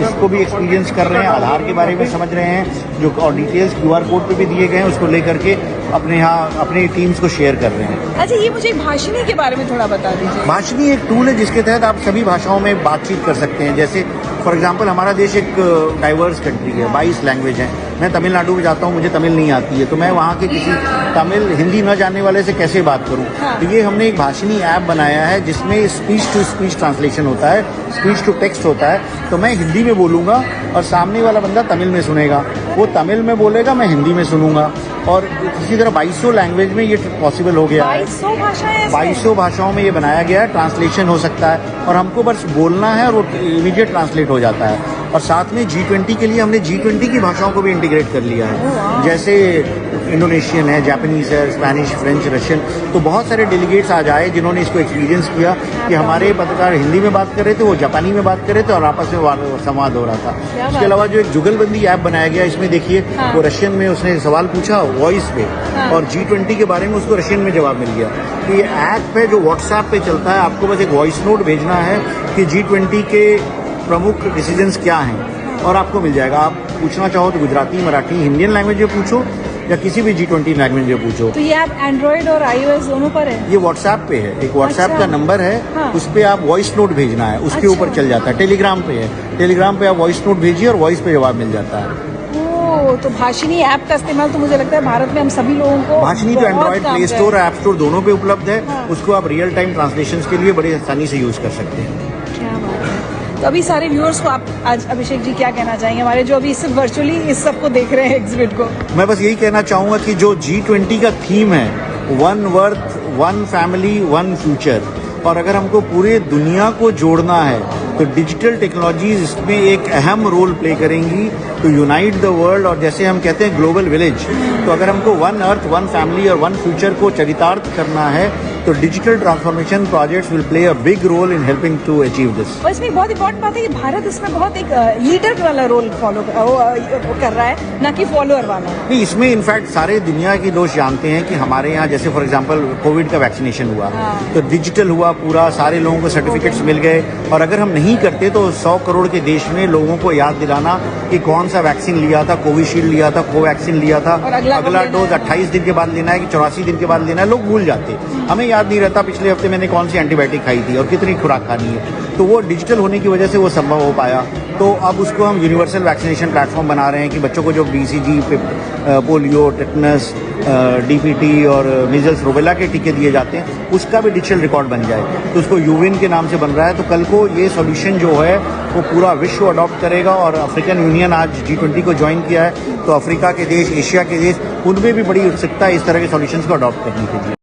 उसको भी एक्सपीरियंस कर रहे हैं, आधार के बारे में समझ रहे हैं, जो और डिटेल्स QR कोड पे भी दिए गए हैं उसको लेकर के अपने यहाँ अपनी टीम्स को शेयर कर रहे हैं। अच्छा, ये मुझे भाषिणी के बारे में थोड़ा बता दीजिए। भाषिणी एक टूल है जिसके तहत आप सभी भाषाओं में बातचीत कर सकते हैं। जैसे फॉर एग्जांपल हमारा देश एक डाइवर्स कंट्री है, 22 लैंग्वेज है। मैं तमिलनाडु में जाता हूँ, मुझे तमिल नहीं आती है, तो मैं वहाँ के किसी तमिल हिंदी न जानने वाले से कैसे बात करूँ। तो ये हमने एक भाषिणी ऐप बनाया है जिसमें स्पीच टू स्पीच ट्रांसलेशन होता है, स्पीच टू टेक्स्ट होता है। तो मैं हिंदी में बोलूँगा और सामने वाला बंदा तमिल में सुनेगा, वो तमिल में बोलेगा, मैं हिंदी में सुनूंगा। और इसी तरह 2200 लैंग्वेज में ये पॉसिबल हो गया है। 2200 भाषाएं, 2200 भाषाओं में ये बनाया गया है, ट्रांसलेशन हो सकता है और हमको बस बोलना है और वो इमीडिएट ट्रांसलेट हो जाता है। और साथ में G20 के लिए हमने G20 की भाषाओं को भी इंटीग्रेट कर लिया है। जैसे इंडोनेशियन है, जापानीज है, स्पेनिश, फ्रेंच, रशियन। तो बहुत सारे डेलीगेट्स आज आए जिन्होंने इसको एक्सपीरियंस किया कि हमारे पत्रकार हिंदी में बात कर रहे थे, वो जापानी में बात कर रहे थे और आपस में संवाद हो रहा था। इसके अलावा जो एक जुगलबंदी ऐप बनाया गया, इसमें देखिए वो रशियन में उसने सवाल पूछा वॉइस पे और G20 के बारे में उसको रशियन में जवाब मिल गया। तो ये ऐप है जो व्हाट्सएप पे चलता है, आपको बस एक वॉइस नोट भेजना है कि G20 के प्रमुख डिसीजंस क्या हैं और आपको मिल जाएगा। आप पूछना चाहो तो गुजराती, मराठी, इंडियन लैंग्वेज में पूछो या किसी भी G20 लैंग्वेज में पूछो। तो ये ऐप एंड्रॉइड और iOS दोनों पर है? ये व्हाट्सएप पे है, एक व्हाट्सएप का नंबर है, उस पे आप वॉइस नोट भेजना है, उसके ऊपर चल जाता है। टेलीग्राम पे है, टेलीग्राम पे आप वॉइस नोट भेजिए और वॉइस पे जवाब मिल जाता है। तो भाषिणी ऐप का इस्तेमाल तो मुझे लगता है भारत में हम सभी लोगों को भाषिणी तो Android play store, app store दोनों पे उपलब्ध है। उसको आप रियल टाइम ट्रांसलेशन के लिए बड़ी आसानी से यूज कर सकते हैं। क्या बात है। तो अभी सारे व्यूअर्स को आप आज अभिषेक जी क्या कहना चाहेंगे, हमारे जो अभी सिर्फ वर्चुअली इस सबको देख रहे हैं एग्जिबिट को? मैं बस यही कहना चाहूंगा कि जो G20 का थीम है, one worth, one family, one future, और अगर हमको पूरे दुनिया को जोड़ना है तो डिजिटल टेक्नोलॉजीज इसमें एक अहम रोल प्ले करेंगी टू यूनाइट द वर्ल्ड। और जैसे हम कहते हैं ग्लोबल विलेज, तो अगर हमको वन अर्थ, वन फैमिली और वन फ्यूचर को चरितार्थ करना है तो digital transformation projects will play a big role in helping to achieve this. और इसमें बहुत इंपॉर्टेंट बात है कि भारत इसमें बहुत एक लीडर वाला रोल फॉलो कर रहा है, ना कि फॉलोअर वाला। नहीं, इसमें इनफैक्ट सारे दुनिया के दोस्त जानते हैं कि हमारे यहाँ जैसे फॉर एग्जांपल कोविड का वैक्सीनेशन हुआ तो डिजिटल हुआ पूरा, सारे लोगों को सर्टिफिकेट्स मिल गए। और अगर हम नहीं करते तो 100 करोड़ के देश में लोगों को याद दिलाना कि कौन सा वैक्सीन लिया था, कोविशील्ड लिया था, कोवैक्सीन लिया था, अगला डोज 28 दिन के बाद लेना है कि 84 दिन के बाद लेना है, लोग भूल जाते। हमें याद नहीं रहता पिछले हफ्ते मैंने कौन सी एंटीबायोटिक खाई थी और कितनी खुराक खानी है। तो वो डिजिटल होने की वजह से वो संभव हो पाया। तो अब उसको हम यूनिवर्सल वैक्सीनेशन प्लेटफॉर्म बना रहे हैं कि बच्चों को जो BCG, पोलियो, टेटनस, DPT और मीजल्स, रूबेला के टीके दिए जाते हैं, उसका भी डिजिटल रिकॉर्ड बन जाए। तो उसको यूविन के नाम से बन रहा है। तो कल को ये सॉल्यूशन जो है वो पूरा विश्व अडॉप्ट करेगा। और अफ्रीकन यूनियन आज G20 को ज्वाइन किया है, तो अफ्रीका के देश, एशिया के देश, उनमें भी बड़ी उत्सुकता है इस तरह के सॉल्यूशंस को अडॉप्ट करने के लिए।